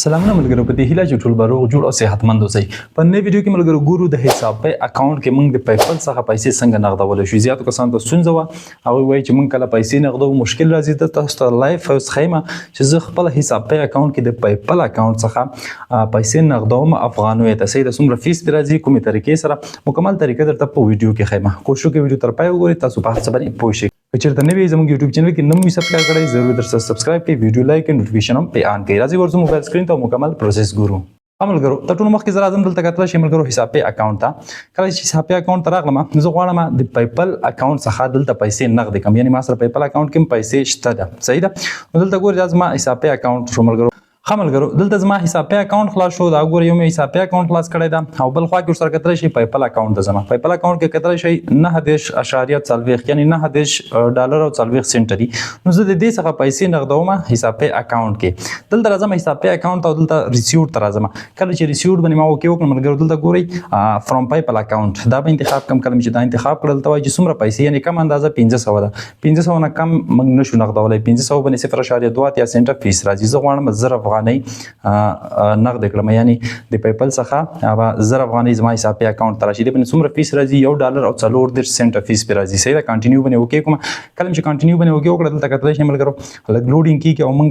سلامونه ملګرو په دې هیله چې ټول به روغ جوړ او صحتمند اوسئ. په نوې ویډیو کې ملګرو ګورو د حساب پې اکاونټ کې موږ د پیپل څخه پیسې څنګه نغدولی شو. زیاتو کسانو ته ستونزه وه، هغوی وایي چې موږ کله پیسې نغدو مشکل راځي. دلته تاسو ته لایف ښیم چې زه خپل حساب پې اکاونټ کې د پیپل اکاونټ څخه پیسې نغدوم افغانیو ته. صحیح ده، څومره فیس پرې راځي، کومې طریقې سره، مکمل طریقه درته په ویډیو کې ښیم. کوشش وکړئ ویډیو تر پایه وګورئ، تاسو په هر څه باندې پوه شئ. که چېرته نوي زموږ یوټیوب چینل کې نه مو سبسکرایب کړئ، ضرور درسره سبسکرایب کړئ، ویډیو لایک کړئ، نوټیفیکیشن هم پې آن کړئ. راځئ ورځو موبایل سکرین ته مکمل پروسس ګورو. ملګرو تر ټولو مخکې زه راځم دلته کتلی شئ ملګرو حساب پې اکاونټ ته. کله چې حساب پې اکاونټ ته راغلم زه غواړم د پیپل اکاونټ څخه دلته پیسې نغدې کړم، یعنې ما سره پیپل اکاونټ کې هم پیسې شته ده. صحیح ده، نو دلته ګورئ دا زما حساب پې اکاونټ شو ملګرو. ښه ملګرو دلته زما حساب پې اکاونټ خلاص شو. دا ګورئ یو مې حساب پې اکاونټ خلاص کړی ده او بل خوا کې ورسره کتلی شئ پیپل اکاونټ ته ځم. پیپل اکاونټ کې کتلی شئ 9.40 یعنې 9 ډالر او 40 سنټ دي. نو زه د دې څخه پیسې نغدوم حساب پې اکاونټ کې. دلته راځم حساب پې اکاونټ ته او دلته ریسیوټ ته راځم. کله چې ریسیوټ باندې ما اوکې وکړم ملګرو دلته ګورئ فرام پیپل اکاونټ دا به انتخاب کړم. کله چې دا انتخاب کړل دلته وایي چې څومره پیسې، یعنې کم اندازه 500 ده. 500 نه کم موږ نشو نغدولی. 500 باندې 0.2 سنټه فیس راځي. زه غواړم 1000 افغانۍ نغد کړم، یعنې د پیپل څخه 1000 افغانۍ زما حساب پې اکاونټ ته راشي. دې باندې څومره فیس راځي؟ 1 ډالر او 40 سنټه فیس پې راځي. صحیح ده، کانټینیو باندې اوکې کوم. کله چې کانټینیو باندې اوکې وکړه دلته کتلی شئ ملګرو لږ لوډینګ کېږي او موږ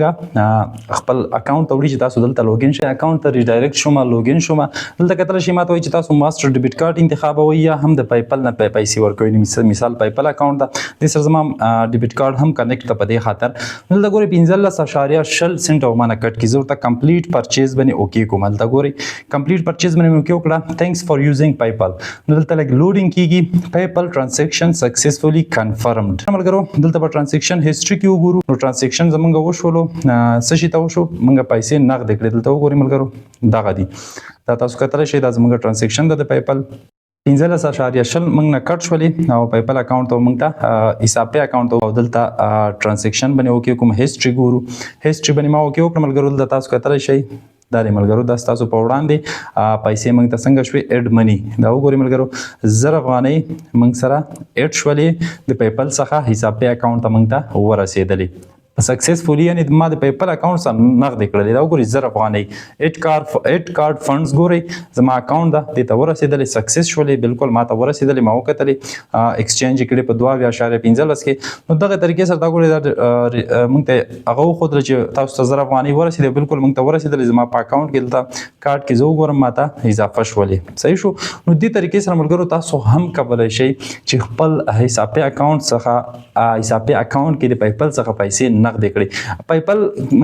خپل اکاونټ ته وړي چې تاسو دلته لوګین شئ. اکاونټ ته ریډایرکټ شوم، لوګین شوم. دلته کتلی شئ ماته وایي چې تاسو ماسټر ډیبټ کارت انتخابوئ یا هم د پیپل نه پیسې ورکوئ. مثال پیپل اکاونټ ده، دې سره زما ډیبټ کارت هم کنیکټ ده په دې خاطر. دلته ګورئ 15.20 سنټه ومانه کټ کړي. زه ورته کمپلیټ پرچیز باندې اوکې کوم. دلته ګورئ کمپلیټ پرچیز باندې مې اوکې وکړه. تھینکس فار یوزینګ پیپل. نو دلته لږ لوډینګ کېږي. پیپل ټرانزیکشن سکسسفولي کنفرمډ. ملګرو دلته به ټرانزیکشن هیسټري کې وګورو. نو ټرانزیکشن زموږ وشولو څه شي ته وشو، موږ پیسې نغدې کړې. دلته وګورئ ملګرو دغه دي، دا تاسو کتلی شئ دا زموږ ټرانزیکشن ده د پیپل. 15.20 موږ نه کټ شولې او پیپل اکاونټ ته موږ ته حساب پې اکاونټ ته او دلته ټرانزیکشن باندې اوکې کوم. هیسټري ګورو. هیسټري باندې ما اوکې وکړه ملګرو. دلته تاسو کتلی شئ دا دی ملګرو، دا ستاسو په وړاندې پیسې موږ ته څنګه شوې اډ مني. دا وګورئ ملګرو 1000 افغانۍ موږ سره اډ شولې د پیپل څخه حساب پې اکاونټ ته موږ ته ورسېدلې سکسسفولي، یعنې ما د پیپل اکاونټ څخه نغدې کړلې. دا وګورئ 1000 افغانۍ اډ کارډ فنډز ګورئ زما اکاونټ ده دې ته ورسېدلې، سکسس شولې، بالکل ما ته ورسېدلې. ما وکتلې ایکسچینج یې کړې په 2.15 کې. نو دغه طریقې سره دا ګورئ دا موږ ته هغه وښودله چې تاسو ته 1000 افغانۍ ورسېدې، بالکل موږ ته ورسېدلې. زما په اکاونټ کې دلته کارډ کې زه وګورم ما ته اضافه شولې. صحیح شو. نو دې طریقې سره ملګرو تاسو هم کولی شئ چې خپل حساب پې اکاونټ څخه حساب پې اکاونټ کې د پیپل څخه پیسې نغدې کړئ. پیپل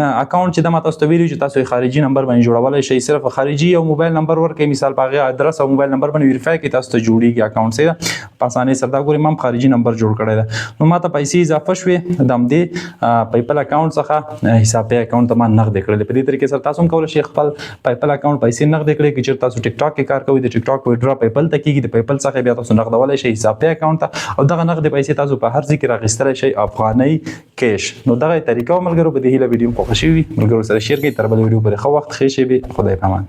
اکاونټ چې دا ما تاسو ته ویلي چې تاسو یې خارجي نمبر باندې جوړولی شئ. صرف خارجي یو موبایل نمبر ورکړئ، مثال په هغې ادرس او موبایل نمبر باندې ویریفای کړئ، تاسو ته جوړېږي اکاونټ. صحیح ده، په اسانۍ سره. دا ګورئ ما هم خارجي نمبر جوړ کړی ده. نو ما ته پیسې اضافه شوې د همدې پیپل اکاونټ څخه حساب پې اکاونټ ته ما نغدې کړلې. په دې طریقې سره تاسو هم کولی شئ خپل پیپل اکاونټ پیسې نغدې کړئ. که چېرته تاسو ټیک ټاک کې کار کوئ، د ټیک ټاک ویډرا پیپل ته کېږي، د پیپل څخه بیا تاسو نغدولی شئ حساب پې اکاونټ ته او دغه نغدې پیسې تاسو په هر ځای کې راخیستلی شئ افغانۍ کیش. نو دغه طریقه ملګرو په دې هیله ویډیو خوښه شوي ملګرو سره شیر کړئ. تر بلې ویډیو پورې ښه وخت، ښې شېبې، خدای پامان.